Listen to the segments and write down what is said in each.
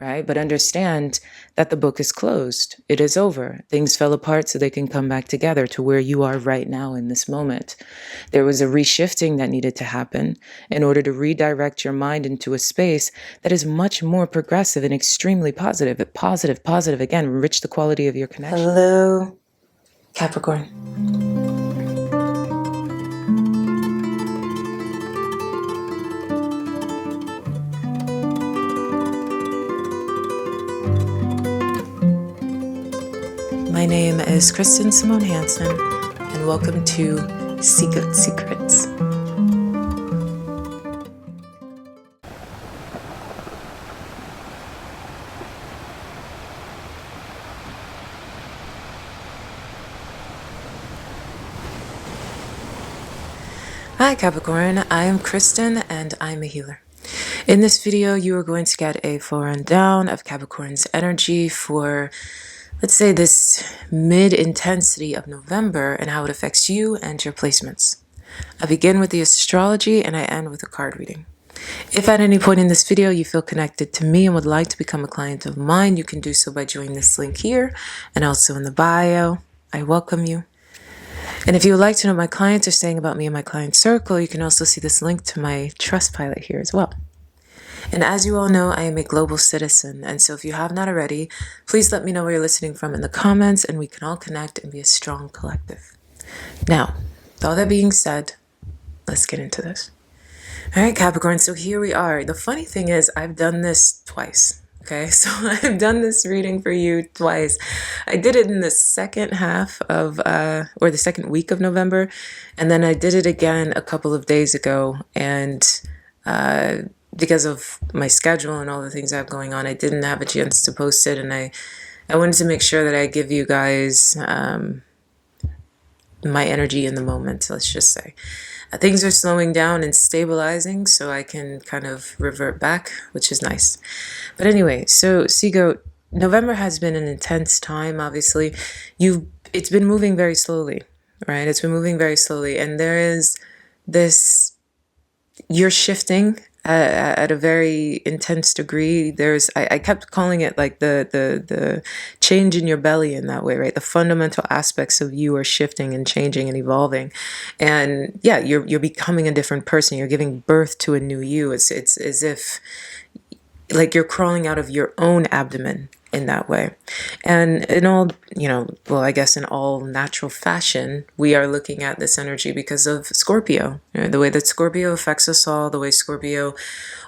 right? But understand that the book is closed. It is over. Things fell apart so they can come back together to where you are right now in this moment. There was a reshifting that needed to happen in order to redirect your mind into a space that is much more progressive and extremely positive. Positive, again, enrich the quality of your connection. Hello, Capricorn. My name is Kristen Simone Hansen, and welcome to SeaGoat Secrets. Hi Capricorn, I am Kristen and I'm a healer. In this video, you are going to get a full rundown of Capricorn's energy for, let's say, this mid-intensity of November and how it affects you and your placements. I begin with the astrology and I end with a card reading. If at any point in this video you feel connected to me and would like to become a client of mine, you can do so by joining this link here and also in the bio. I welcome you. And if you would like to know what my clients are saying about me and my client circle, you can also see this link to my Trustpilot here as well. And as you all know, I am a global citizen. And so if you have not already, please let me know where you're listening from in the comments and we can all connect and be a strong collective. Now, with all that being said, let's get into this. All right, Capricorn, so here we are. The funny thing is I've done this twice. Okay, so I've done this reading for you twice. I did it in the second half of, or the second week of November, and then I did it again a couple of days ago, and because of my schedule and all the things I have going on, I didn't have a chance to post it, and I wanted to make sure that I give you guys my energy in the moment, let's just say. Things are slowing down and stabilizing, so I can kind of revert back, which is nice. But anyway, so SeaGoat, November has been an intense time, obviously. It's been moving very slowly, right? It's been moving very slowly, and there is this, you're shifting at a very intense degree. I kept calling it like the change in your belly in that way, right? The fundamental aspects of you are shifting and changing and evolving. And yeah, you're becoming a different person. You're giving birth to a new you. It's as if like you're crawling out of your own abdomen in that way. And in all, I guess in all natural fashion, we are looking at this energy because of Scorpio. The way that Scorpio affects us all, the way Scorpio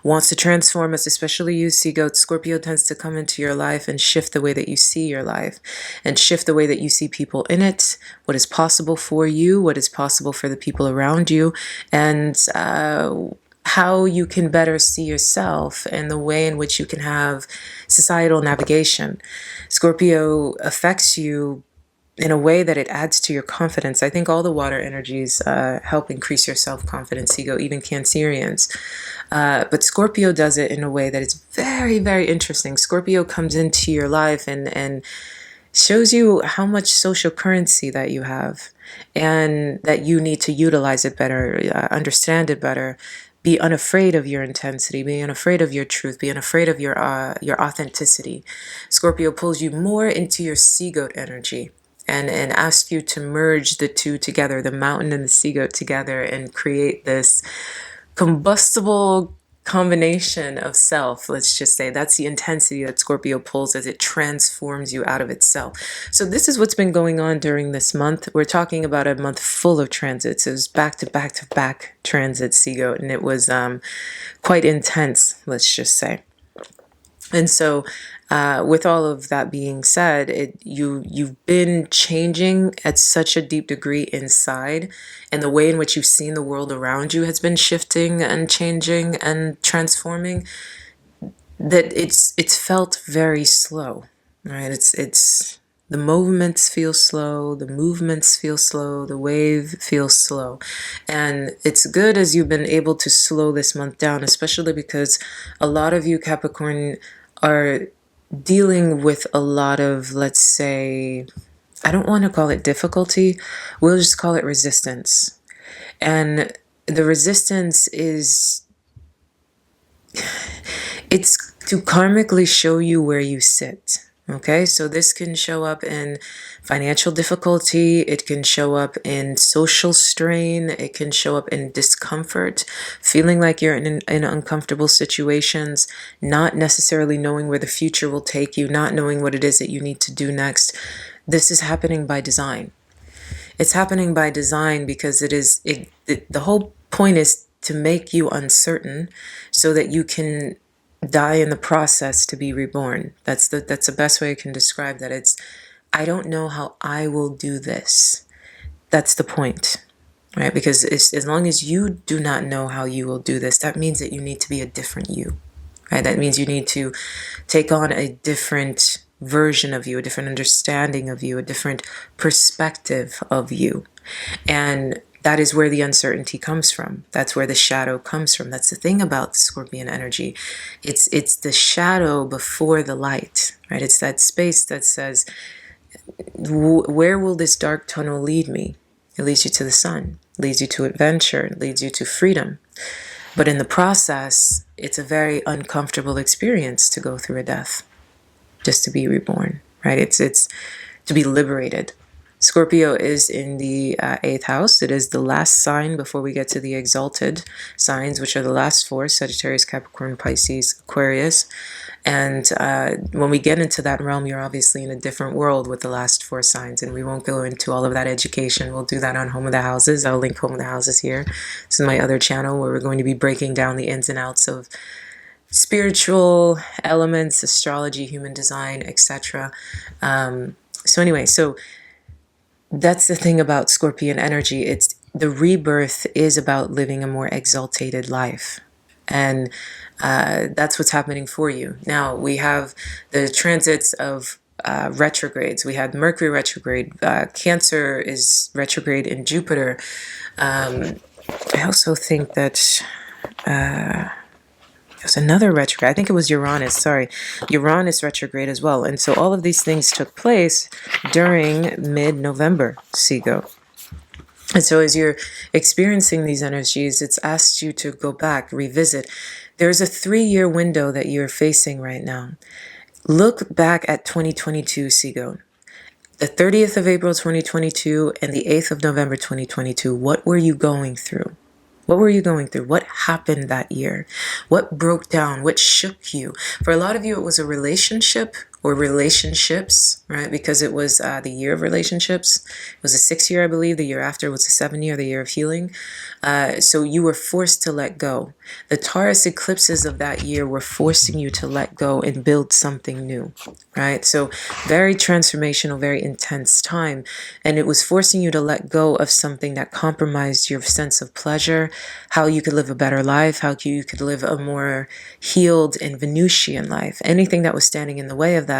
wants to transform us, especially you, SeaGoat. Scorpio tends to come into your life and shift the way that you see your life and shift the way that you see people in it, what is possible for you, what is possible for the people around you, and how you can better see yourself and the way in which you can have societal navigation. Scorpio affects you in a way that it adds to your confidence. I think all the water energies help increase your self-confidence, ego, even Cancerians. But Scorpio does it in a way that is very, very interesting. Scorpio comes into your life and shows you how much social currency that you have and that you need to utilize it better, understand it better. Be unafraid of your intensity, be unafraid of your truth, be unafraid of your authenticity. Scorpio pulls you more into your SeaGoat energy and asks you to merge the two together, the mountain and the SeaGoat together, and create this combustible combination of self. Let's just say that's the intensity that Scorpio pulls as it transforms you out of itself. So this is what's been going on during this month. We're talking about a month full of transits. It was back to back to back transits, SeaGoat, and it was quite intense, let's just say. And so with all of that being said, you've been changing at such a deep degree inside, and the way in which you've seen the world around you has been shifting and changing and transforming, that it's felt very slow, right? It's the movements feel slow, the movements feel slow, the wave feels slow. And it's good as you've been able to slow this month down, especially because a lot of you, Capricorn, are dealing with a lot of, let's say, I don't want to call it difficulty, we'll just call it resistance. And the resistance is, it's to karmically show you where you sit. Okay, so this can show up in financial difficulty, it can show up in social strain, it can show up in discomfort, feeling like you're in uncomfortable situations, not necessarily knowing where the future will take you, not knowing what it is that you need to do next. This is happening by design. It's happening by design because the whole point is to make you uncertain so that you can die in the process to be reborn. That's the best way I can describe that. It's, I don't know how I will do this. That's the point, right? Because as long as you do not know how you will do this, that means that you need to be a different you, right? That means you need to take on a different version of you, a different understanding of you, a different perspective of you. And that is where the uncertainty comes from. That's where the shadow comes from. That's the thing about the Scorpion energy. It's the shadow before the light, right? It's that space that says, where will this dark tunnel lead me? It leads you to the sun, leads you to adventure, leads you to freedom. But in the process, it's a very uncomfortable experience to go through a death, just to be reborn, right? It's to be liberated. Scorpio is in the 8th house. It is the last sign before we get to the exalted signs, which are the last four: Sagittarius, Capricorn, Pisces, Aquarius. And when we get into that realm, you're obviously in a different world with the last four signs, and we won't go into all of that education. We'll do that on Home of the Houses. I'll link Home of the Houses here. This is my other channel where we're going to be breaking down the ins and outs of spiritual elements, astrology, human design, etc. So anyway, so that's the thing about Scorpion energy. It's the rebirth is about living a more exalted life. And that's what's happening for you. Now, we have the transits of retrogrades. We had Mercury retrograde. Cancer is retrograde in Jupiter. I also think that there's another retrograde. I think it was Uranus. Sorry. Uranus retrograde as well. And so all of these things took place during mid-November, SeaGoat. And so as you're experiencing these energies, it's asked you to go back, revisit. There's a 3-year window that you're facing right now. Look back at 2022, SeaGoat. The 30th of April, 2022 and the 8th of November, 2022. What were you going through? What were you going through? What happened that year? What broke down? What shook you? For a lot of you, it was a relationship or relationships, right? Because it was the year of relationships. It was a 6 year, I believe. The year after was a 7 year, the year of healing. So you were forced to let go. The Taurus eclipses of that year were forcing you to let go and build something new, right? So very transformational, very intense time. And it was forcing you to let go of something that compromised your sense of pleasure, how you could live a better life, how you could live a more healed and Venusian life. Anything that was standing in the way of that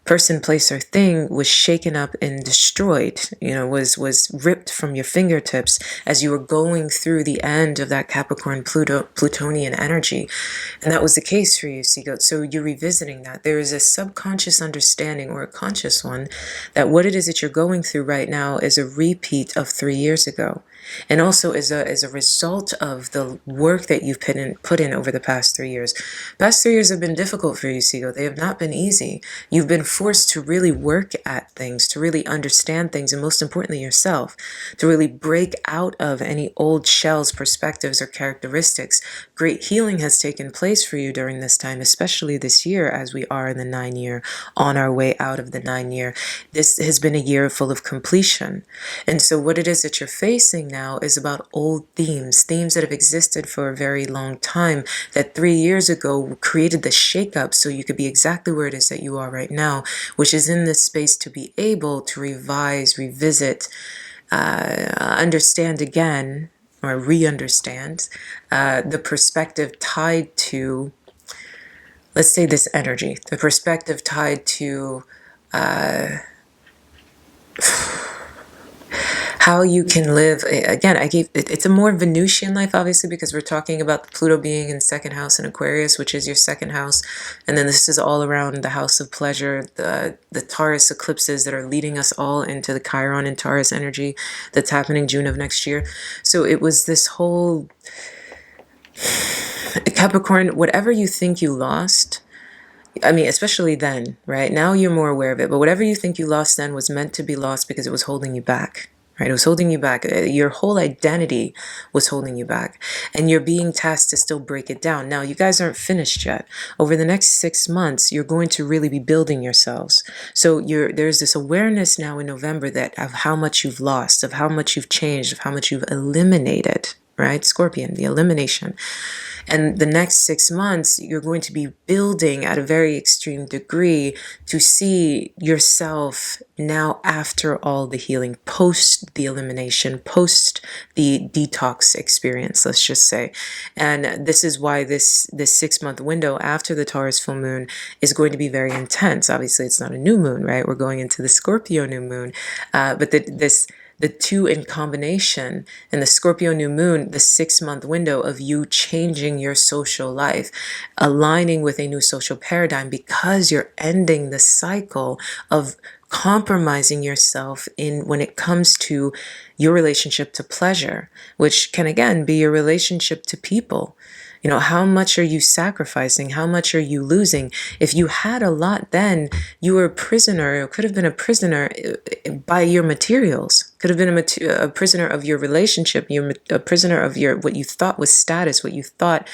person, place, or thing was shaken up and destroyed, was ripped from your fingertips as you were going through the end of that Capricorn Plutonian energy. And that was the case for you, SeaGoat. So you're revisiting that. There is a subconscious understanding, or a conscious one, that what it is that you're going through right now is a repeat of 3 years ago. And also as a result of the work that you've put in over the past 3 years. Past 3 years have been difficult for you, SeaGoat. They have not been easy. You've been forced to really work at things, to really understand things, and most importantly yourself, to really break out of any old shells, perspectives, or characteristics. Great healing has taken place for you during this time, especially this year as we are in the 9 year, on our way out of the 9 year. This has been a year full of completion. And so what it is that you're facing now is about old themes that have existed for a very long time, that 3 years ago created the shakeup so you could be exactly where it is that you are right now, which is in this space to be able to revise, revisit, understand again, or re-understand the perspective tied to, let's say, this energy, the perspective tied to how you can live. Again, it's a more Venusian life, obviously, because we're talking about Pluto being in 2nd house in Aquarius, which is your 2nd house. And then this is all around the house of pleasure, the Taurus eclipses that are leading us all into the Chiron and Taurus energy that's happening June of next year. So it was this whole Capricorn, whatever you think you lost, I mean, especially then, right? Now you're more aware of it, but whatever you think you lost then was meant to be lost because it was holding you back, right? It was holding you back. Your whole identity was holding you back, and you're being tasked to still break it down. Now, you guys aren't finished yet. Over the next 6 months, you're going to really be building yourselves. So there's this awareness now in November that of how much you've lost, of how much you've changed, of how much you've eliminated, right? Scorpion, the elimination. And the next 6 months, you're going to be building at a very extreme degree to see yourself now after all the healing, post the elimination, post the detox experience, let's just say. And this is why this 6 month window after the Taurus full moon is going to be very intense. Obviously, it's not a new moon, right? We're going into the Scorpio new moon. But the two in combination, and the Scorpio new moon, the 6 month window of you changing your social life, aligning with a new social paradigm, because you're ending the cycle of compromising yourself in when it comes to your relationship to pleasure, which can again be your relationship to people. You know, how much are you sacrificing? How much are you losing? If you had a lot then, you were a prisoner, or could have been a prisoner by your materials, could have been a prisoner of your relationship, you're a prisoner of your what you thought was status, what you thought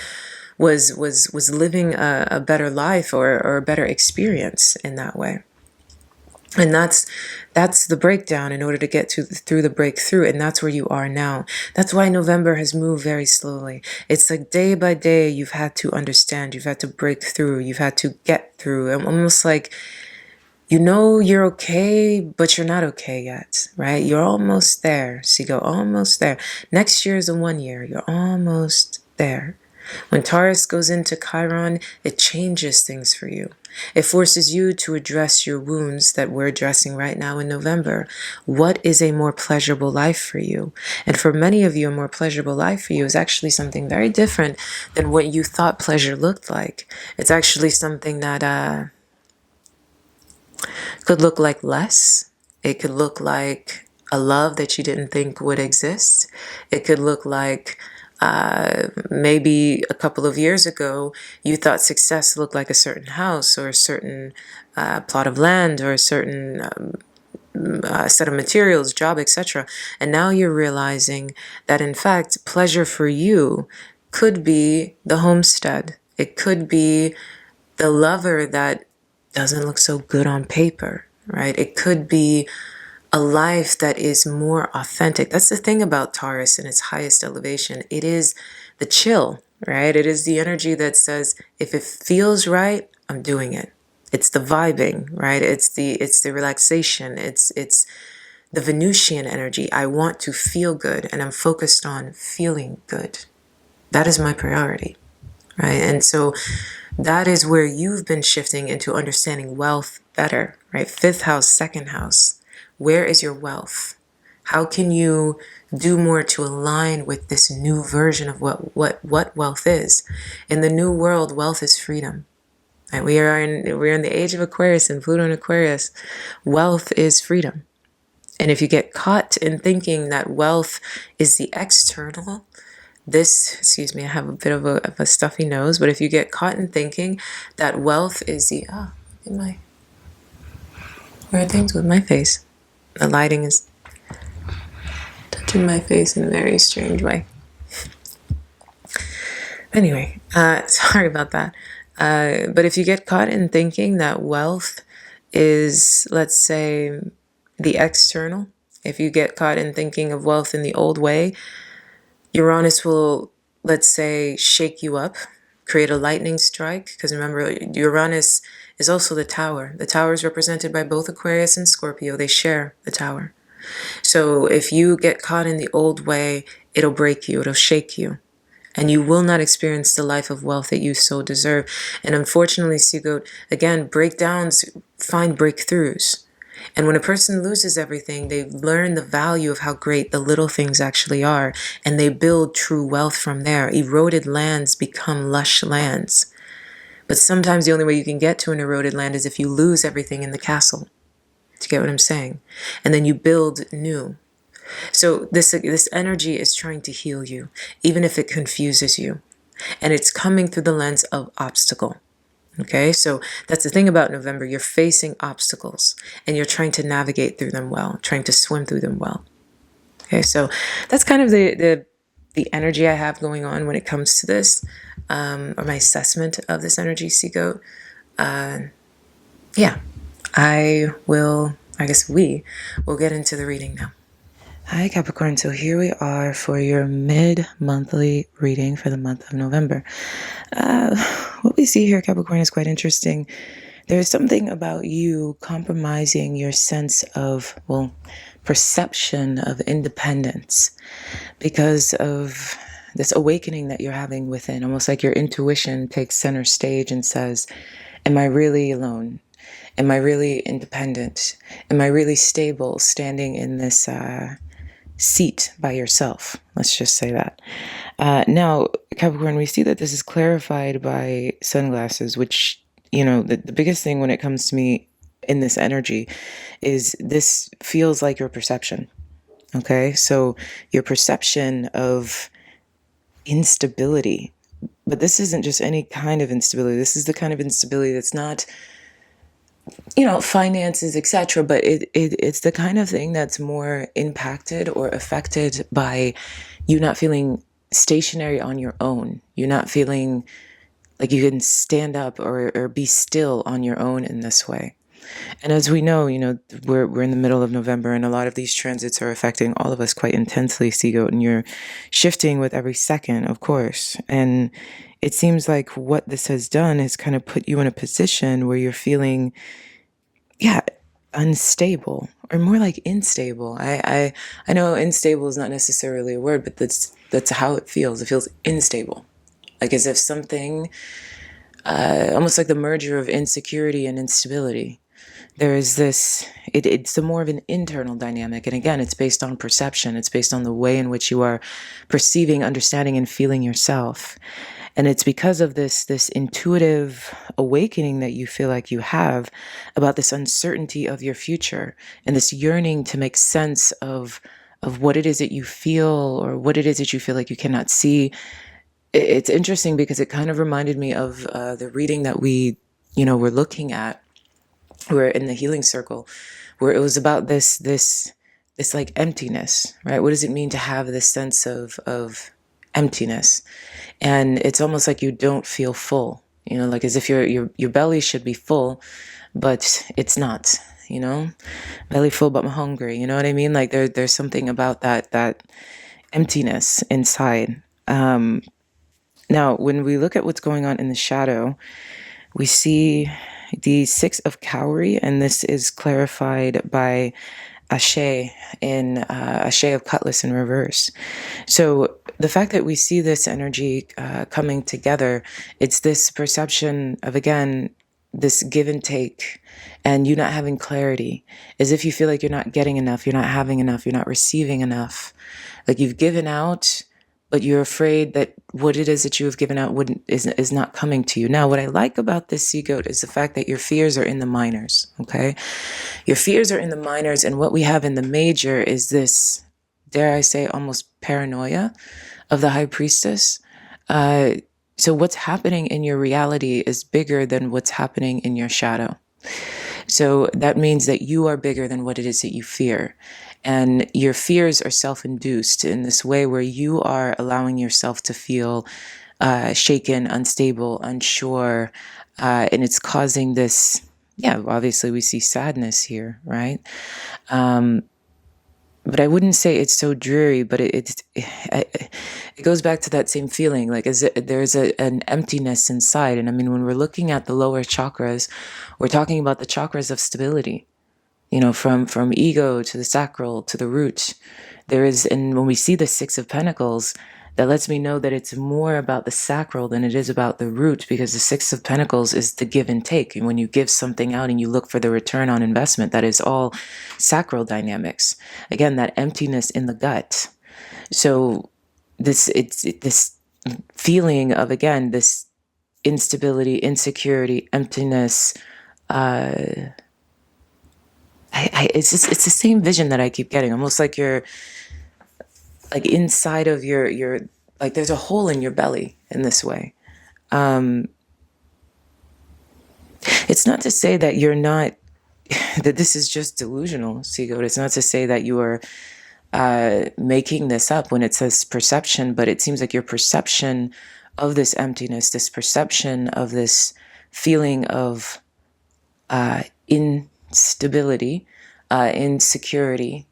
was living a better life or a better experience in that way. And that's the breakdown in order to get through the breakthrough. And that's where you are now. That's why November has moved very slowly. It's like day by day, you've had to understand, you've had to break through, you've had to get through. Almost like, you know, you're okay, but you're not okay yet, right? You're almost there. So you go almost there. Next year is a 1 year. You're almost there. When Taurus goes into Chiron, it changes things for you. It forces you to address your wounds that we're addressing right now in November. What is a more pleasurable life for you? And for many of you, a more pleasurable life for you is actually something very different than what you thought pleasure looked like. It's actually something that could look like less. It could look like a love that you didn't think would exist. It could look like maybe a couple of years ago, you thought success looked like a certain house or a certain plot of land or a certain set of materials, job, etc. And now you're realizing that in fact, pleasure for you could be the homestead. It could be the lover that doesn't look so good on paper, right? It could be a life that is more authentic. That's the thing about Taurus in its highest elevation. It is the chill, right? It is the energy that says, if it feels right, I'm doing it. It's the vibing, right? It's the relaxation. It's the Venusian energy. I want to feel good, and I'm focused on feeling good. That is my priority, right? And so that is where you've been shifting into understanding wealth better, right? 5th house, 2nd house. Where is your wealth? How can you do more to align with this new version of what wealth is? In the new world, wealth is freedom. Right? We're in the age of Aquarius and Pluto in Aquarius. Wealth is freedom. And if you get caught in thinking that wealth is the external, excuse me, I have a bit of a stuffy nose, but if you get caught in thinking that wealth is where are things with my face? The lighting is touching my face in a very strange way. Anyway, sorry about that. But if you get caught in thinking that wealth is, let's say, the external, if you get caught in thinking of wealth in the old way, Uranus will, let's say, shake you up, create a lightning strike. Because remember, Uranus is also the tower. The tower is represented by both Aquarius and Scorpio. They share the tower. So if you get caught in the old way, it'll break you, it'll shake you. And you will not experience the life of wealth that you so deserve. And unfortunately, SeaGoat, again, breakdowns find breakthroughs. And when a person loses everything, they learn the value of how great the little things actually are. And they build true wealth from there. Eroded lands become lush lands. But sometimes the only way you can get to an eroded land is if you lose everything in the castle. Do you get what I'm saying? And then you build new. So this energy is trying to heal you, even if it confuses you. And it's coming through the lens of obstacle. Okay, so that's the thing about November. You're facing obstacles and you're trying to navigate through them well, trying to swim through them well. Okay, so that's kind of the energy I have going on when it comes to this, or my assessment of this energy, SeaGoat. Yeah, I guess we will get into the reading now. Hi, Capricorn. So here we are for your mid-monthly reading for the month of November. What we see here, Capricorn, is quite interesting. There's something about you compromising your sense of, perception of independence because of this awakening that you're having within. Almost like your intuition takes center stage and says, am I really alone? Am I really independent? Am I really stable standing in this seat by yourself? Let's just say that. Now, Capricorn, we see that this is clarified by sunglasses, which, the biggest thing when it comes to me in this energy is this feels like your perception. Okay, so your perception of instability. But this isn't just any kind of instability. This is the kind of instability that's not, finances, etc. But it's the kind of thing that's more impacted or affected by you not feeling stationary on your own. You're not feeling like you can stand up or be still on your own in this way. And as we know, we're in the middle of November, and a lot of these transits are affecting all of us quite intensely, SeaGoat, and you're shifting with every second, of course. And it seems like what this has done is kind of put you in a position where you're feeling, unstable, or more like unstable. I know unstable is not necessarily a word, but that's how it feels. It feels unstable, like as if something, almost like the merger of insecurity and instability. There is this, it's a more of an internal dynamic. And again, it's based on perception. It's based on the way in which you are perceiving, understanding, and feeling yourself. And it's because of this intuitive awakening that you feel like you have about this uncertainty of your future and this yearning to make sense of what it is that you feel or what it is that you feel like you cannot see. It's interesting because it kind of reminded me of the reading that we, were looking at. We're in the healing circle, where it was about this like emptiness, right? What does it mean to have this sense of emptiness? And it's almost like you don't feel full, like as if your belly should be full, but it's not, belly full but I'm hungry. You know what I mean? Like there's something about that emptiness inside. Now, when we look at what's going on in the shadow, we see the Six of Cowrie, and this is clarified by Ashe in Ashe of Cutlass in reverse. So the fact that we see this energy coming together, it's this perception of, again, this give and take, and you not having clarity, as if you feel like you're not getting enough, you're not having enough, you're not receiving enough. Like you've given out, but you're afraid that what it is that you have given out is not coming to you. Now, what I like about this SeaGoat is the fact that your fears are in the minors, okay? Your fears are in the minors, and what we have in the major is this, dare I say, almost paranoia of the High Priestess. So what's happening in your reality is bigger than what's happening in your shadow. So that means that you are bigger than what it is that you fear. And your fears are self-induced in this way where you are allowing yourself to feel shaken, unstable, unsure, and it's causing this, obviously we see sadness here, right? But I wouldn't say it's so dreary, but it goes back to that same feeling, like there's an emptiness inside. And I mean, when we're looking at the lower chakras, we're talking about the chakras of stability. From ego to the sacral to the root. And when we see the Six of Pentacles, that lets me know that it's more about the sacral than it is about the root, because the Six of Pentacles is the give and take. And when you give something out and you look for the return on investment, that is all sacral dynamics. Again, that emptiness in the gut. So this feeling of, again, this instability, insecurity, emptiness, it's the same vision that I keep getting, almost like you're like inside of your like there's a hole in your belly in this way. It's not to say that you're not, that this is just delusional, SeaGoat. It's not to say that you are making this up when it says perception, but it seems like your perception of this emptiness, this perception of this feeling of instability, insecurity,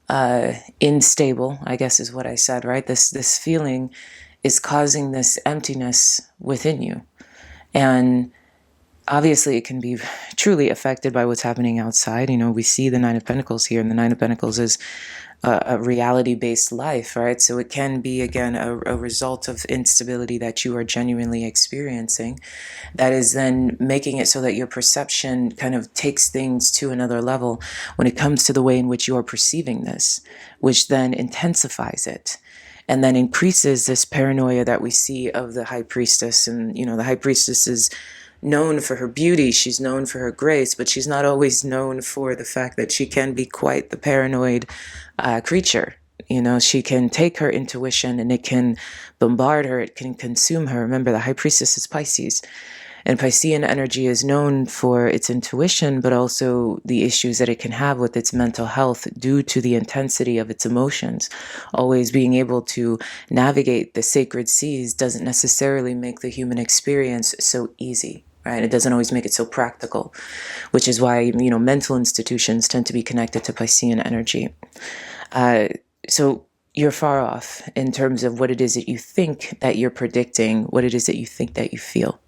unstable, I guess is what I said, right? This feeling is causing this emptiness within you. And obviously it can be truly affected by what's happening outside. We see the Nine of Pentacles here, and the Nine of Pentacles is a reality-based life, right? So it can be, again, a result of instability that you are genuinely experiencing that is then making it so that your perception kind of takes things to another level when it comes to the way in which you are perceiving this, which then intensifies it and then increases this paranoia that we see of the High Priestess. And, the High Priestess is known for her beauty, she's known for her grace, but she's not always known for the fact that she can be quite the paranoid creature. She can take her intuition and it can bombard her, it can consume her. Remember, the High Priestess is Pisces, and Piscean energy is known for its intuition, but also the issues that it can have with its mental health due to the intensity of its emotions. Always being able to navigate the sacred seas doesn't necessarily make the human experience so easy. Right? It doesn't always make it so practical, which is why, mental institutions tend to be connected to Piscean energy. So you're far off in terms of what it is that you think that you're predicting, what it is that you think that you feel.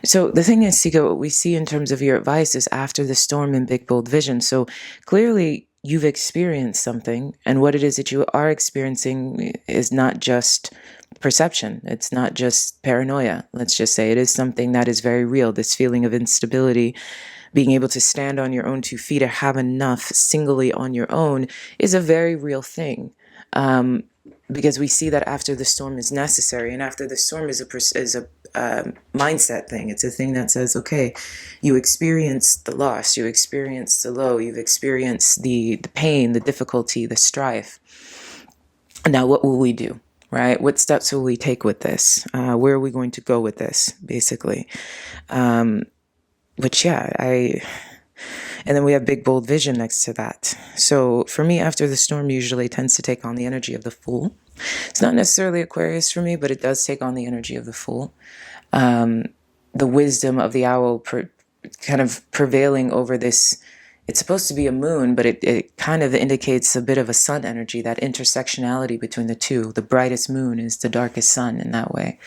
So the thing is, SeaGoat, what we see in terms of your advice is after the storm and big, bold vision. So clearly you've experienced something, and what it is that you are experiencing is not just perception. It's not just paranoia. Let's just say it is something that is very real. This feeling of instability, being able to stand on your own 2 feet or have enough singly on your own is a very real thing. Because we see that after the storm is necessary, and after the storm is a mindset thing. It's a thing that says, okay, you experienced the loss, you experienced the low, you've experienced the pain, the difficulty, the strife. Now, what will we do? Right? What steps will we take with this? Where are we going to go with this, basically? Which, and then we have big, bold vision next to that. So for me, after the storm usually tends to take on the energy of the Fool. It's not necessarily Aquarius for me, but it does take on the energy of the Fool. The wisdom of the owl kind of prevailing over this. It's supposed to be a moon, but it kind of indicates a bit of a sun energy, that intersectionality between the two. The brightest moon is the darkest sun in that way.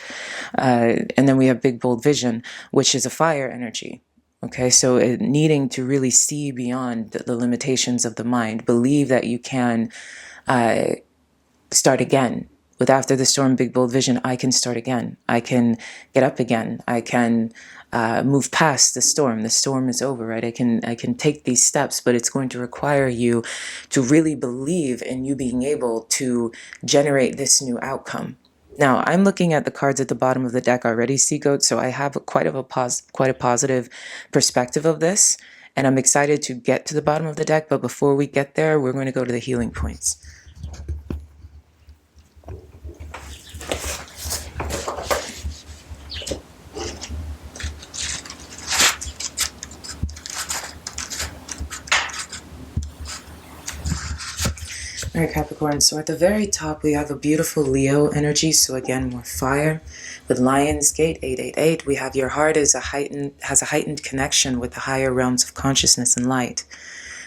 And then we have big, bold vision, which is a fire energy. Okay, so needing to really see beyond the limitations of the mind, believe that you can start again. With after the storm, big, bold vision, I can start again. I can get up again. I can move past the storm. The storm is over, right? I can take these steps, but it's going to require you to really believe in you being able to generate this new outcome. Now, I'm looking at the cards at the bottom of the deck already, SeaGoat, so I have quite a positive perspective of this, and I'm excited to get to the bottom of the deck, but before we get there, we're going to go to the healing points. All right, Capricorn, so at the very top, we have a beautiful Leo energy. So again, more fire. With Lion's Gate, 888, we have your heart has a heightened connection with the higher realms of consciousness and light.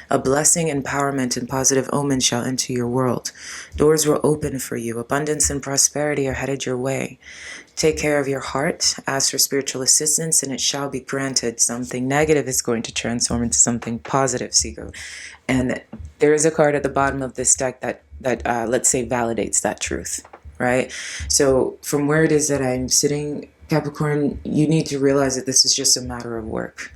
A blessing, empowerment, and positive omen shall enter your world. Doors will open for you. Abundance and prosperity are headed your way. Take care of your heart. Ask for spiritual assistance, and it shall be granted. Something negative is going to transform into something positive, SeaGoat. And there is a card at the bottom of this deck that let's say, validates that truth, right? So from where it is that I'm sitting, Capricorn, you need to realize that this is just a matter of work.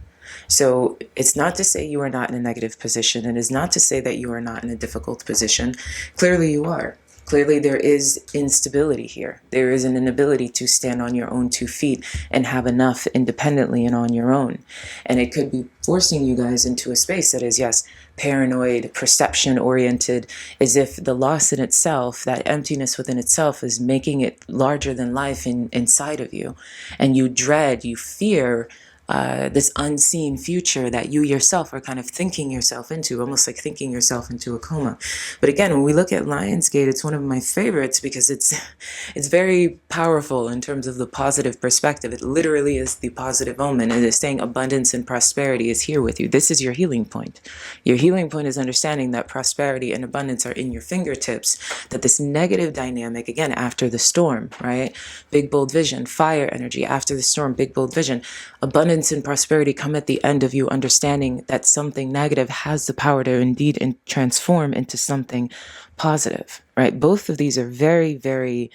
So it's not to say you are not in a negative position. It is not to say that you are not in a difficult position. Clearly you are. Clearly there is instability here. There is an inability to stand on your own 2 feet and have enough independently and on your own. And it could be forcing you guys into a space that is, yes, paranoid, perception-oriented, as if the loss in itself, that emptiness within itself, is making it larger than life inside of you. And you dread, you fear this unseen future that you yourself are kind of thinking yourself into, almost like thinking yourself into a coma. But again, when we look at Lionsgate, it's one of my favorites because it's very powerful in terms of the positive perspective. It literally is the positive omen. It is saying abundance and prosperity is here with you. This is your healing point. Your healing point is understanding that prosperity and abundance are in your fingertips, that this negative dynamic, again, after the storm, right? Big, bold vision, fire energy, after the storm, big, bold vision. Abundance and prosperity come at the end of you understanding that something negative has the power to indeed transform into something positive, right? Both of these are very, very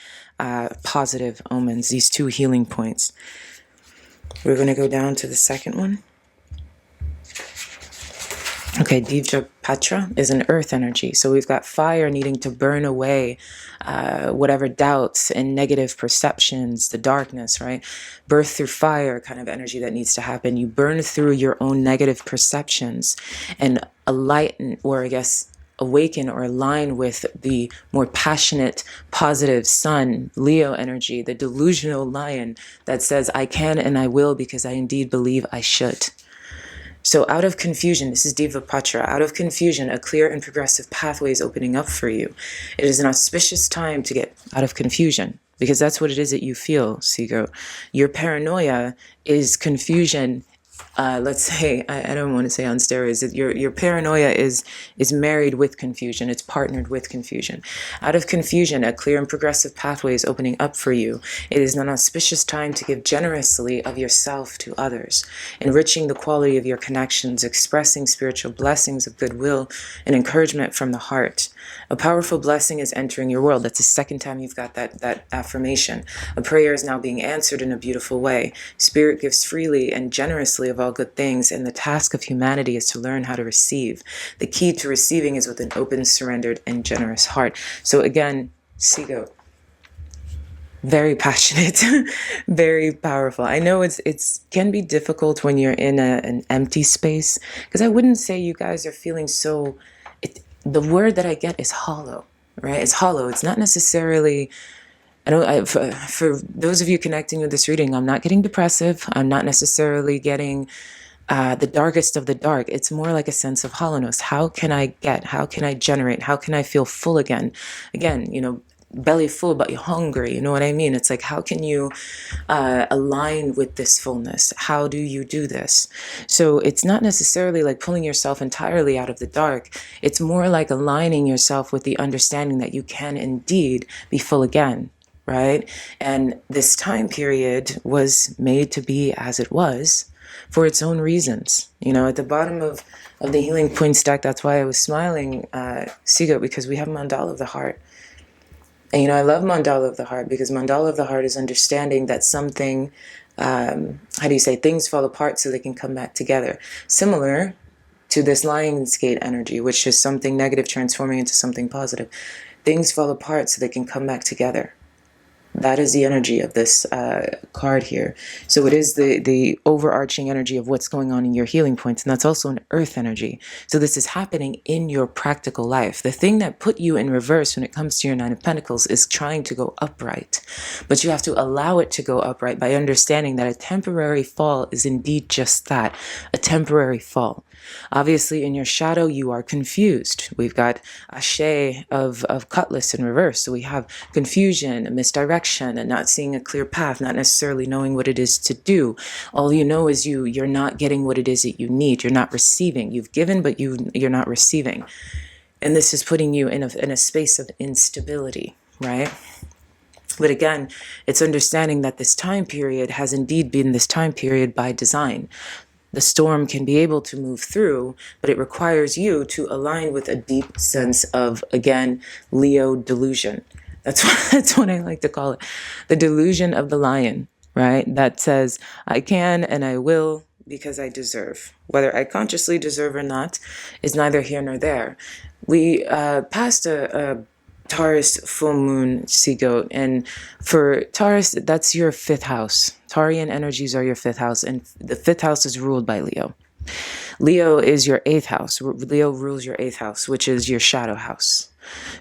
positive omens, these two healing points. We're going to go down to the second one. Okay, Divya Patra is an earth energy. So we've got fire needing to burn away whatever doubts and negative perceptions, the darkness, right? Birth through fire kind of energy that needs to happen. You burn through your own negative perceptions and enlighten, or I guess awaken or align with the more passionate, positive sun, Leo energy, the delusional lion that says, I can and I will because I indeed believe I should. So out of confusion, this is Diva Patra, out of confusion, a clear and progressive pathway is opening up for you. It is an auspicious time to get out of confusion, because that's what it is that you feel, SeaGoat. Your paranoia is confusion. Let's say, I don't want to say on steroids, your paranoia is married with confusion. It's partnered with confusion. Out of confusion, a clear and progressive pathway is opening up for you. It is an auspicious time to give generously of yourself to others, enriching the quality of your connections, expressing spiritual blessings of goodwill and encouragement from the heart. A powerful blessing is entering your world. That's the second time you've got that affirmation. A prayer is now being answered in a beautiful way. Spirit gives freely and generously of all good things, and the task of humanity is to learn how to receive. The key to receiving is with an open, surrendered, and generous heart. So again, SeaGoat, very passionate, very powerful. I know it's can be difficult when you're in an empty space, because I wouldn't say you guys are feeling so... The word that I get is hollow, right? It's hollow. It's not necessarily... for those of you connecting with this reading, I'm not getting depressive. I'm not necessarily getting the darkest of the dark. It's more like a sense of hollowness. How can I generate? How can I feel full again? Again, belly full, but you're hungry. You know what I mean? It's like, how can you align with this fullness? How do you do this? So it's not necessarily like pulling yourself entirely out of the dark. It's more like aligning yourself with the understanding that you can indeed be full again. Right? And this time period was made to be as it was for its own reasons. At the bottom of the healing points deck, that's why I was smiling, SeaGoat, because we have Mandala of the Heart. And, I love Mandala of the Heart because Mandala of the Heart is understanding that something, things fall apart so they can come back together. Similar to this Lionsgate energy, which is something negative transforming into something positive. Things fall apart so they can come back together. That is the energy of this card here. So it is the overarching energy of what's going on in your healing points. And that's also an earth energy. So this is happening in your practical life. The thing that put you in reverse when it comes to your Nine of Pentacles is trying to go upright. But you have to allow it to go upright by understanding that a temporary fall is indeed just that, a temporary fall. Obviously, in your shadow, you are confused. We've got Ashe of Cutlass in reverse. So we have confusion, misdirection, and not seeing a clear path, not necessarily knowing what it is to do. All you know is you're not getting what it is that you need. You're not receiving. You've given, but you're not receiving. And this is putting you in a space of instability, right? But again, it's understanding that this time period has indeed been this time period by design. The storm can be able to move through, but it requires you to align with a deep sense of, again, Leo delusion. That's what I like to call it. The delusion of the lion, right? That says, I can and I will because I deserve. Whether I consciously deserve or not is neither here nor there. We passed a Taurus full moon, SeaGoat, and for Taurus, that's your fifth house. Taurian energies are your fifth house, and the fifth house is ruled by Leo. Leo is your eighth house. Leo rules your eighth house, which is your shadow house.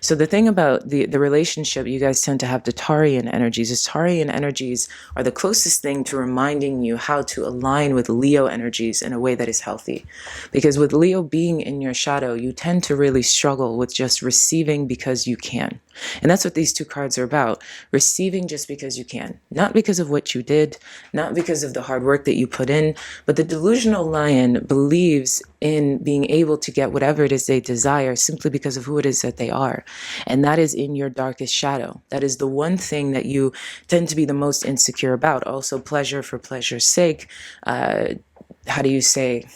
So the thing about the relationship you guys tend to have to Taurean energies is Taurean energies are the closest thing to reminding you how to align with Leo energies in a way that is healthy. Because with Leo being in your shadow, you tend to really struggle with just receiving because you can. And that's what these two cards are about. Receiving just because you can. Not because of what you did, not because of the hard work that you put in, but the delusional lion believes in being able to get whatever it is they desire simply because of who it is that they are. And that is in your darkest shadow. That is the one thing that you tend to be the most insecure about. Also, pleasure for pleasure's sake. How do you say?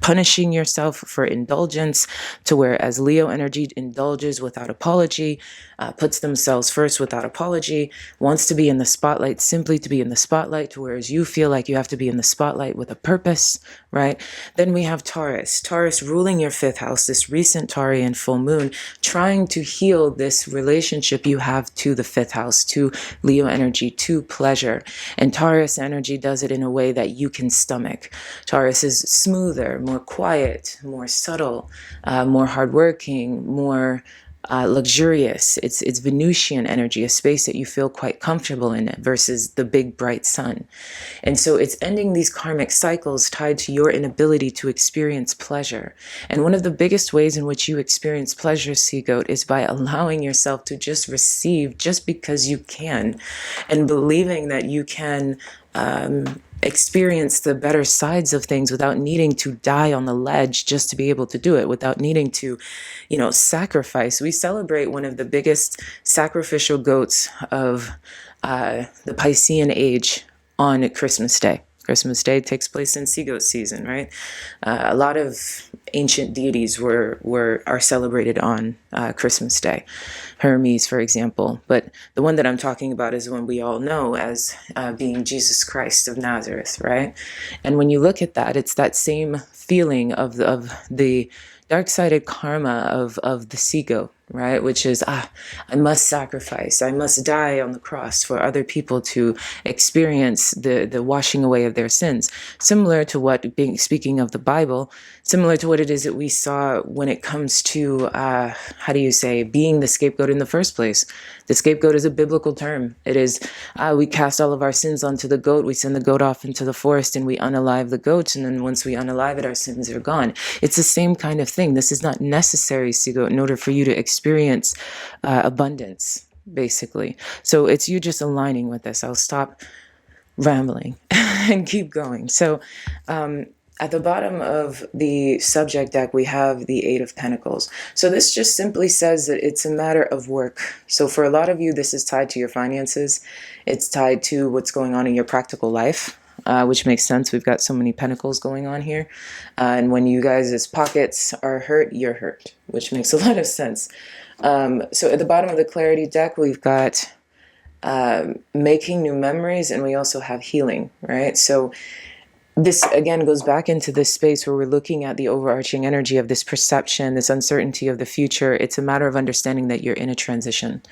Punishing yourself for indulgence, to where as Leo energy indulges without apology, puts themselves first without apology, wants to be in the spotlight simply to be in the spotlight, to whereas you feel like you have to be in the spotlight with a purpose, right? Then we have Taurus. Taurus ruling your fifth house, this recent Taurian full moon, trying to heal this relationship you have to the fifth house, to Leo energy, to pleasure. And Taurus energy does it in a way that you can stomach. Taurus is smoother, more quiet, more subtle, more hardworking, more luxurious. It's Venusian energy, a space that you feel quite comfortable in versus the big bright sun. And so it's ending these karmic cycles tied to your inability to experience pleasure. And one of the biggest ways in which you experience pleasure, SeaGoat, is by allowing yourself to just receive just because you can, and believing that you can experience the better sides of things without needing to die on the ledge just to be able to do it, without needing to, sacrifice. We celebrate one of the biggest sacrificial goats of the Piscean age on Christmas Day. Christmas Day takes place in SeaGoat season, right? A lot of ancient deities are celebrated on Christmas Day. Hermes, for example. But the one that I'm talking about is one we all know as being Jesus Christ of Nazareth, right? And when you look at that, it's that same feeling of the dark-sided karma of the SeaGoat, right? Which is, I must sacrifice. I must die on the cross for other people to experience the washing away of their sins. Similar to what, speaking of the Bible, similar to what it is that we saw when it comes to, being the scapegoat in the first place. The scapegoat is a biblical term. It is, we cast all of our sins onto the goat, we send the goat off into the forest, and we unalive the goat, and then once we unalive it, our sins are gone. It's the same kind of thing. This is not necessary, SeaGoat, in order for you to experience abundance, basically. So it's you just aligning with this. I'll stop rambling and keep going. So at the bottom of the subject deck, we have the Eight of Pentacles. So this just simply says that it's a matter of work. So for a lot of you, this is tied to your finances. It's tied to what's going on in your practical life. Which makes sense. We've got so many pentacles going on here. And when you guys' pockets are hurt, you're hurt, which makes a lot of sense. So at the bottom of the clarity deck, we've got making new memories, and we also have healing, right? So this, again, goes back into this space where we're looking at the overarching energy of this perception, this uncertainty of the future. It's a matter of understanding that you're in a transition.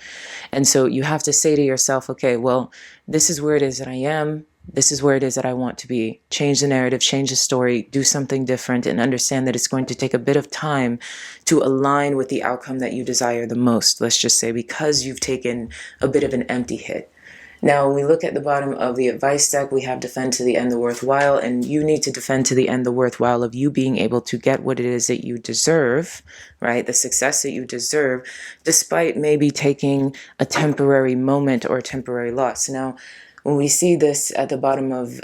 And so you have to say to yourself, okay, well, this is where it is that I am. This is where it is that I want to be. Change the narrative, change the story, do something different, and understand that it's going to take a bit of time to align with the outcome that you desire the most. Let's just say because you've taken a bit of an empty hit. Now, when we look at the bottom of the advice deck, we have defend to the end the worthwhile, and you need to defend to the end the worthwhile of you being able to get what it is that you deserve, right? The success that you deserve, despite maybe taking a temporary moment or a temporary loss. Now, when we see this at the bottom of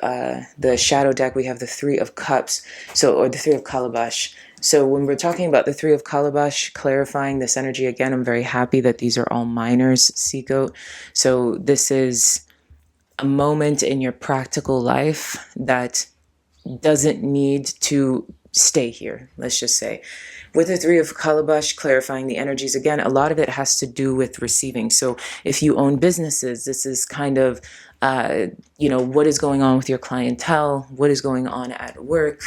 the shadow deck, we have the Three of Cups, or the Three of Calabash. So when we're talking about the Three of Calabash, clarifying this energy again, I'm very happy that these are all minors, SeaGoat. So this is a moment in your practical life that doesn't need to stay here, let's just say. With the Three of Calabash, clarifying the energies, again, a lot of it has to do with receiving. So if you own businesses, this is kind of, what is going on with your clientele, what is going on at work,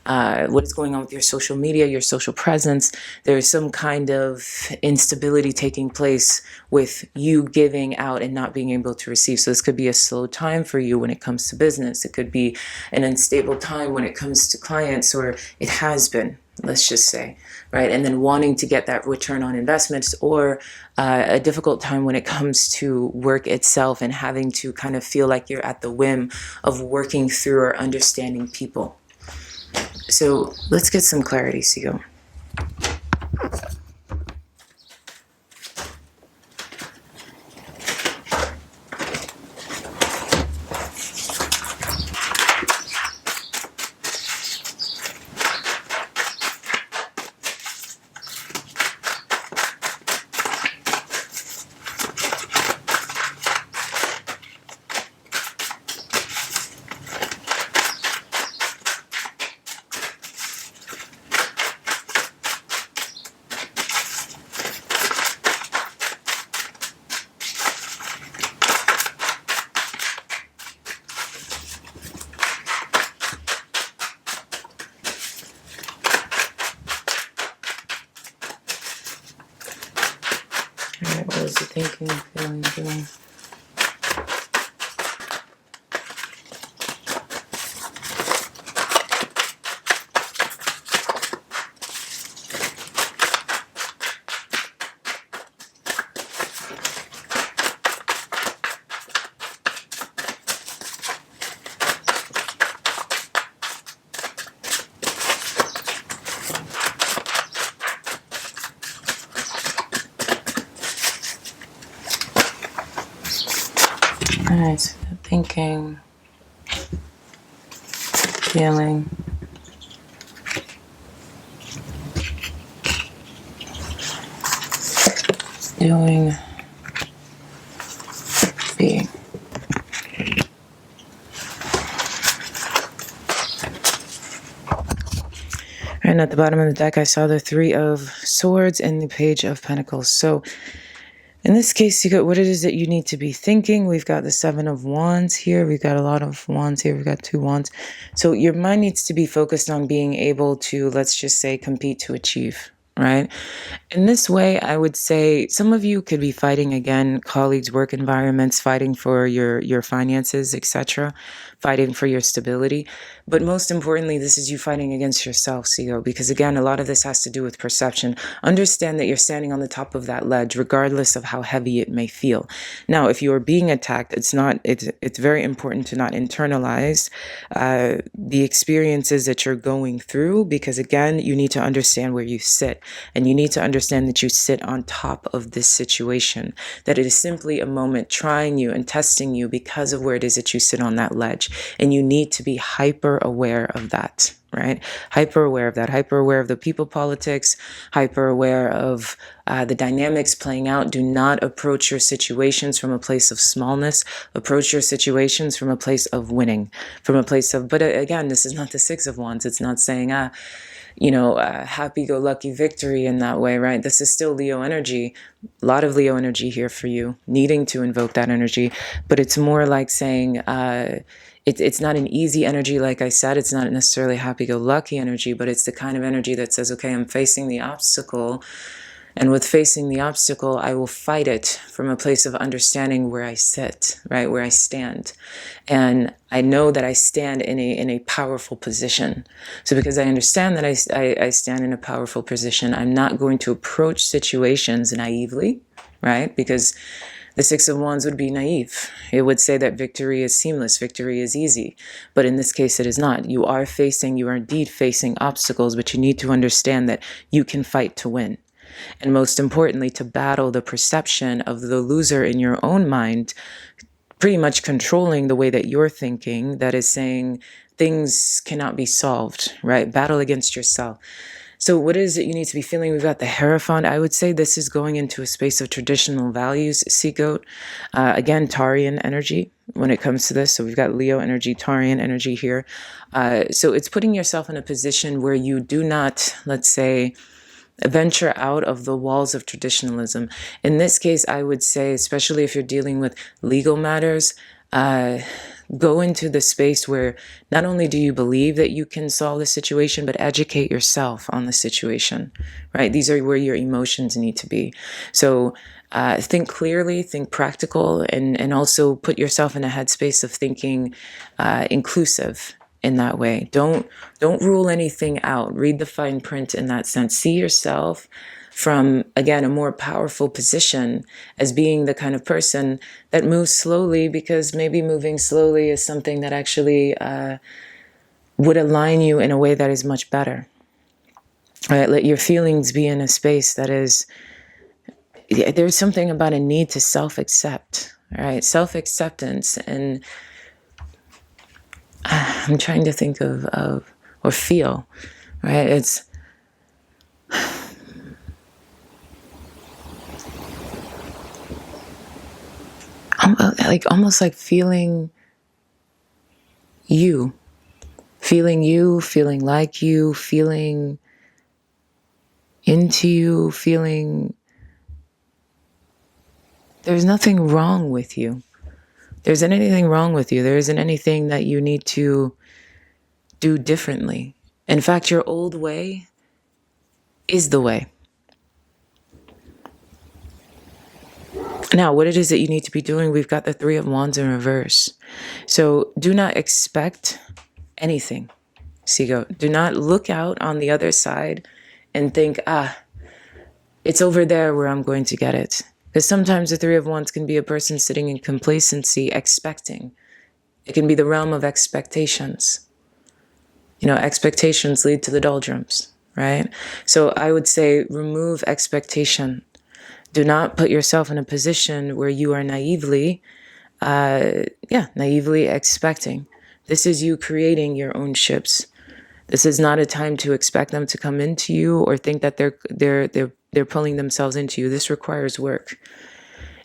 what is going on with your social media, your social presence. There's some kind of instability taking place with you giving out and not being able to receive. So this could be a slow time for you when it comes to business. It could be an unstable time when it comes to clients, or it has been. let's just say, right? And then wanting to get that return on investments, or a difficult time when it comes to work itself and having to kind of feel like you're at the whim of working through or understanding people. So let's get some clarity, Seagoat. Alright, what is the thinking, feeling, doing? Alright, so thinking, feeling, doing, being. And at the bottom of the deck, I saw the Three of Swords and the Page of Pentacles. So in this case, you got what it is that you need to be thinking. We've got the Seven of Wands here. We've got a lot of wands here. We've got 2 wands. So your mind needs to be focused on being able to, let's just say, compete to achieve, right? In this way, I would say some of you could be fighting, again, colleagues, work environments, fighting for your finances, etc., fighting for your stability. But most importantly, this is you fighting against yourself, Seagoat, because again, a lot of this has to do with perception. Understand that you're standing on the top of that ledge, regardless of how heavy it may feel. Now, if you are being attacked, it's very important to not internalize the experiences that you're going through, because again, you need to understand where you sit, and you need to understand that you sit on top of this situation, that it is simply a moment trying you and testing you because of where it is that you sit on that ledge. And you need to be hyper aware of that, right? Hyper aware of that, hyper aware of the people politics, hyper aware of the dynamics playing out. Do not approach your situations from a place of smallness. Approach your situations from a place of winning, from a place of, but again, this is not the Six of Wands. It's not saying, happy-go-lucky victory in that way, right? This is still Leo energy. A lot of Leo energy here for you, needing to invoke that energy. But it's more like saying, it's not an easy energy, like I said. It's not necessarily happy-go-lucky energy, but it's the kind of energy that says, okay, I'm facing the obstacle. And with facing the obstacle, I will fight it from a place of understanding where I sit, right, where I stand. And I know that I stand in a powerful position. So because I understand that I stand in a powerful position, I'm not going to approach situations naively, right? Because the Six of Wands would be naive. It would say that victory is seamless, victory is easy. But in this case, it is not. You are indeed facing obstacles, but you need to understand that you can fight to win. And most importantly, to battle the perception of the loser in your own mind, pretty much controlling the way that you're thinking, that is saying things cannot be solved, right? Battle against yourself. So what is it you need to be feeling? We've got the Hierophant. I would say this is going into a space of traditional values, Seagoat. Again, Taurean energy when it comes to this. So we've got Leo energy, Taurean energy here. So it's putting yourself in a position where you do not, let's say, venture out of the walls of traditionalism. In this case, I would say, especially if you're dealing with legal matters, go into the space where not only do you believe that you can solve the situation, but educate yourself on the situation, right? These are where your emotions need to be. So think clearly, think practical, and also put yourself in a headspace of thinking inclusive in that way. Don't rule anything out. Read the fine print in that sense. See yourself from, again, a more powerful position as being the kind of person that moves slowly, because maybe moving slowly is something that actually would align you in a way that is much better. Right? Let your feelings be in a space that is, there's something about a need to self-accept, right? Self-acceptance. And I'm trying to think of or feel, right? It's like almost like feeling you, feeling like you, feeling into you, feeling there's nothing wrong with you. There isn't anything wrong with you. There isn't anything that you need to do differently. In fact, your old way is the way. Now, what it is that you need to be doing, we've got the Three of Wands in reverse. So do not expect anything, SeaGoat. Do not look out on the other side and think, it's over there where I'm going to get it. Because sometimes the Three of Wands can be a person sitting in complacency, expecting. It can be the realm of expectations. You know, expectations lead to the doldrums, right? So I would say remove expectation. Do not put yourself in a position where you are naively expecting. This is you creating your own ships. This is not a time to expect them to come into you or think that they're pulling themselves into you. This requires work.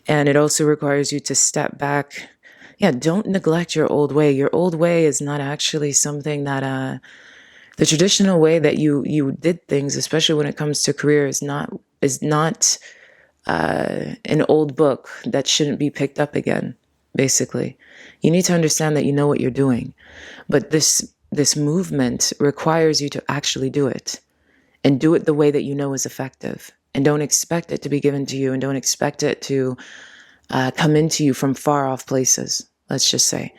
And it also requires you to step back. Yeah, don't neglect your old way. Your old way is not actually something that the traditional way that you did things, especially when it comes to career, is not an old book that shouldn't be picked up again, basically. You need to understand that you know what you're doing. But this movement requires you to actually do it, and do it the way that you know is effective. And don't expect it to be given to you, and don't expect it to come into you from far off places, let's just say.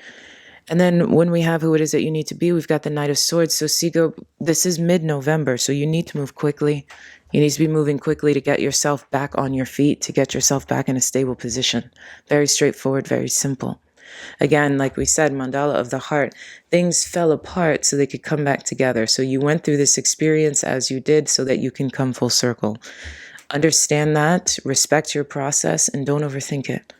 And then when we have who it is that you need to be, we've got the Knight of Swords. So SeaGoat, this is mid-November, so you need to move quickly. You need to be moving quickly to get yourself back on your feet, to get yourself back in a stable position. Very straightforward, very simple. Again, like we said, mandala of the heart, things fell apart so they could come back together. So you went through this experience as you did so that you can come full circle. Understand that, respect your process, and don't overthink it.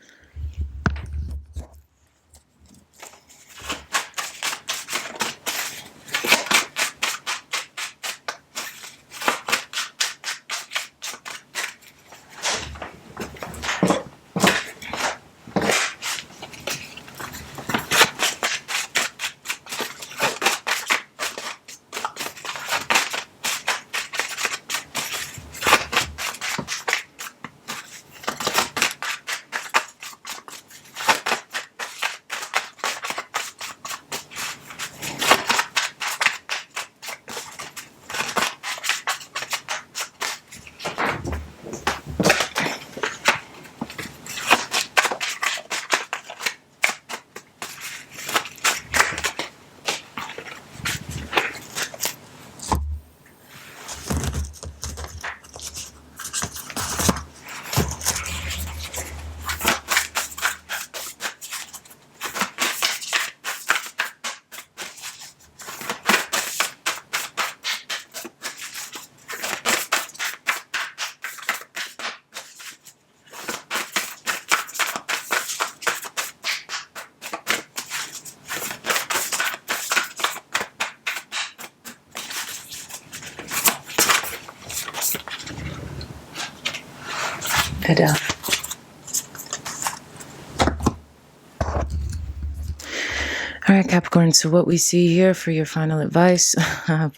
Adele. All right, Capricorn, so what we see here for your final advice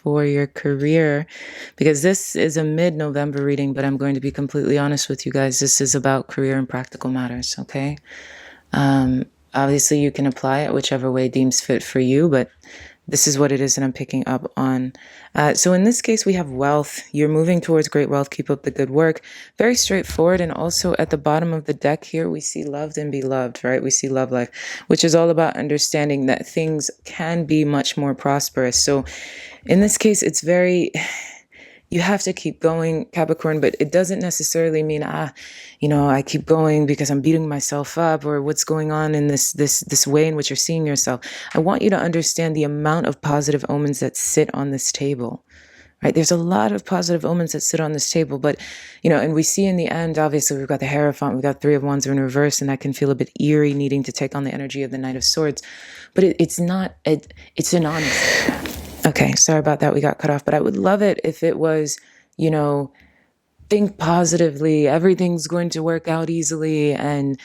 for your career, because this is a mid-November reading, but I'm going to be completely honest with you guys. This is about career and practical matters, okay? Obviously, you can apply it whichever way deems fit for you, but This is what it is that I'm picking up on. So in this case, we have wealth. You're moving towards great wealth. Keep up the good work. Very straightforward. And also at the bottom of the deck here, we see loved and beloved, right? We see love life, which is all about understanding that things can be much more prosperous. So in this case, it's very... You have to keep going, Capricorn, but it doesn't necessarily mean, I keep going because I'm beating myself up, or what's going on in this way in which you're seeing yourself. I want you to understand the amount of positive omens that sit on this table, right? There's a lot of positive omens that sit on this table, but, and we see in the end, obviously, we've got the Hierophant, we've got Three of Wands in reverse, and that can feel a bit eerie, needing to take on the energy of the Knight of Swords, but it's not, it's synonymous. Okay, sorry about that. We got cut off, but I would love it if it was, think positively. Everything's going to work out easily, and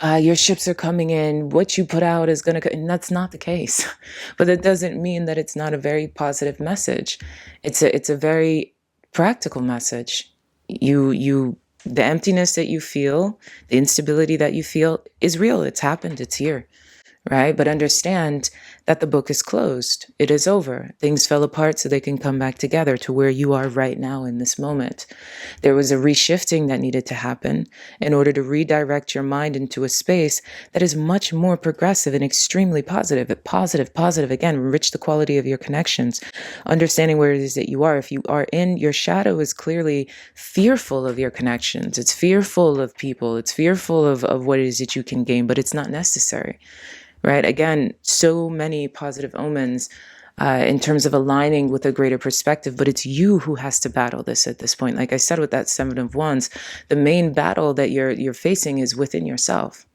your ships are coming in. What you put out is going to, and that's not the case. But that doesn't mean that it's not a very positive message. It's a very practical message. The emptiness that you feel, the instability that you feel is real. It's happened. It's here. Right? But understand that the book is closed. It is over. Things fell apart so they can come back together to where you are right now in this moment. There was a reshifting that needed to happen in order to redirect your mind into a space that is much more progressive and extremely positive. Positive. Again, enrich the quality of your connections. Understanding where it is that you are. If you are in, your shadow is clearly fearful of your connections. It's fearful of people. It's fearful of what it is that you can gain, but it's not necessary. Right? Again, so many positive omens in terms of aligning with a greater perspective, but it's you who has to battle this at this point. Like I said, with that Seven of Wands, the main battle that you're facing is within yourself.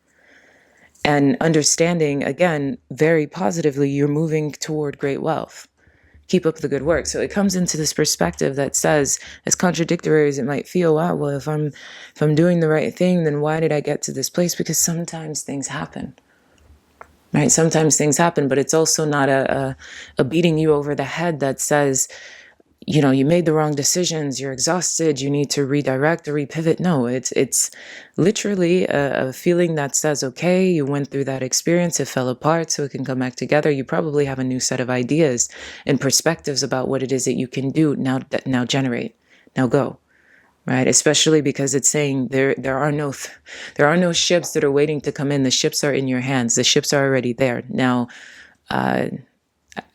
And understanding, again, very positively, you're moving toward great wealth. Keep up the good work. So it comes into this perspective that says, as contradictory as it might feel, wow, well, if I'm doing the right thing, then why did I get to this place? Because sometimes things happen. Right? Sometimes things happen, but it's also not a beating you over the head that says, you made the wrong decisions, you're exhausted, you need to redirect or repivot. No, it's literally a feeling that says, okay, you went through that experience, it fell apart, so it can come back together. You probably have a new set of ideas and perspectives about what it is that you can do now generate, now go. Right, especially because it's saying there are no ships that are waiting to come in. The ships are in your hands. The ships are already there. Now, I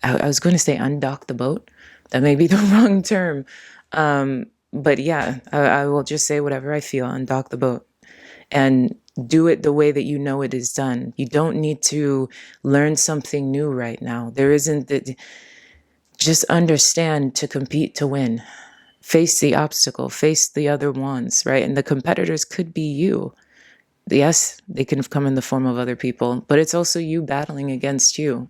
was going to say undock the boat. That may be the wrong term, but yeah, I will just say whatever I feel. Undock the boat and do it the way that you know it is done. You don't need to learn something new right now. There isn't that. Just understand to compete to win. Face the obstacle, face the other ones, right? And the competitors could be you. Yes, they can have come in the form of other people, but it's also you battling against you.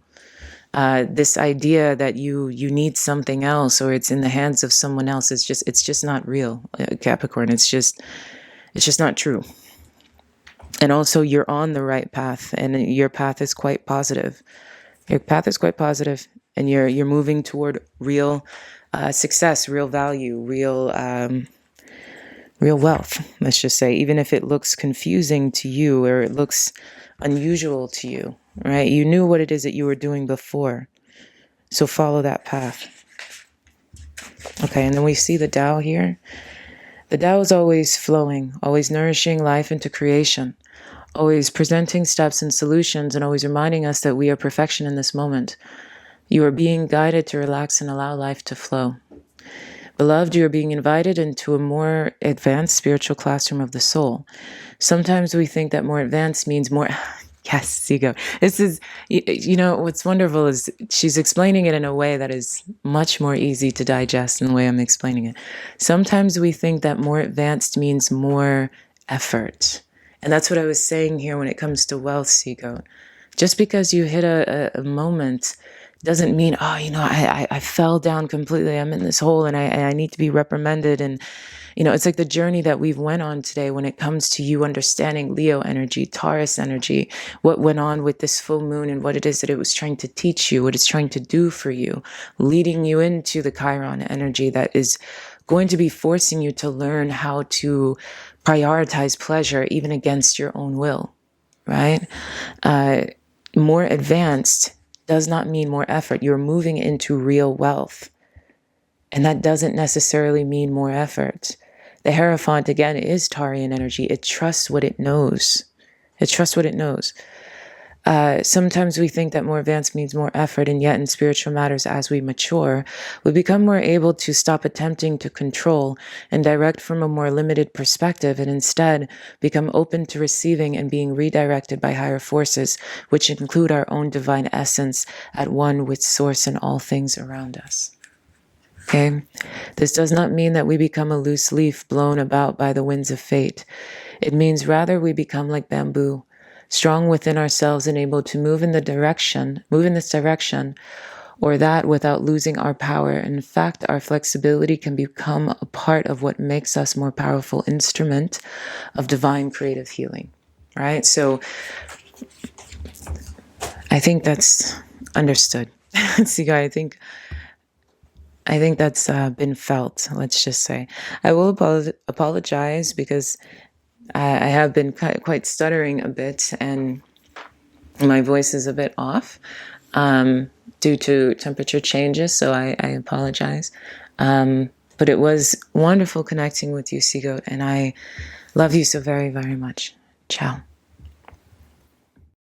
This idea that you need something else or it's in the hands of someone else it's just not real, Capricorn. It's just not true. And also you're on the right path, and your path is quite positive. Your path is quite positive, and you're moving toward real success, real value, real wealth, let's just say, even if it looks confusing to you or it looks unusual to you, right? You knew what it is that you were doing before. So follow that path. Okay, and then we see the Tao here. The Tao is always flowing, always nourishing life into creation, always presenting steps and solutions, and always reminding us that we are perfection in this moment. You are being guided to relax and allow life to flow. Beloved, you are being invited into a more advanced spiritual classroom of the soul. Sometimes we think that more advanced means more... Yes, SeaGoat. This is, what's wonderful is she's explaining it in a way that is much more easy to digest than the way I'm explaining it. Sometimes we think that more advanced means more effort. And that's what I was saying here when it comes to wealth, SeaGoat. Just because you hit a moment doesn't mean, I fell down completely. I'm in this hole and I need to be reprimanded. And, it's like the journey that we've went on today when it comes to you understanding Leo energy, Taurus energy, what went on with this full moon and what it is that it was trying to teach you, what it's trying to do for you, leading you into the Chiron energy that is going to be forcing you to learn how to prioritize pleasure even against your own will, right? More advanced does not mean more effort. You're moving into real wealth. And that doesn't necessarily mean more effort. The Hierophant, again, is Taurean energy. It trusts what it knows. It trusts what it knows. Sometimes we think that more advanced means more effort, and yet in spiritual matters, as we mature, we become more able to stop attempting to control and direct from a more limited perspective, and instead become open to receiving and being redirected by higher forces, which include our own divine essence at one with Source and all things around us. Okay? This does not mean that we become a loose leaf blown about by the winds of fate. It means rather we become like bamboo, strong within ourselves and able to move in this direction, or that without losing our power. In fact, our flexibility can become a part of what makes us more powerful instrument of divine creative healing, right? So I think that's understood. See, I think that's been felt, let's just say. I will apologize because I have been quite stuttering a bit and my voice is a bit off due to temperature changes, so I apologize. But it was wonderful connecting with you, SeaGoat, and I love you so very, very much. Ciao.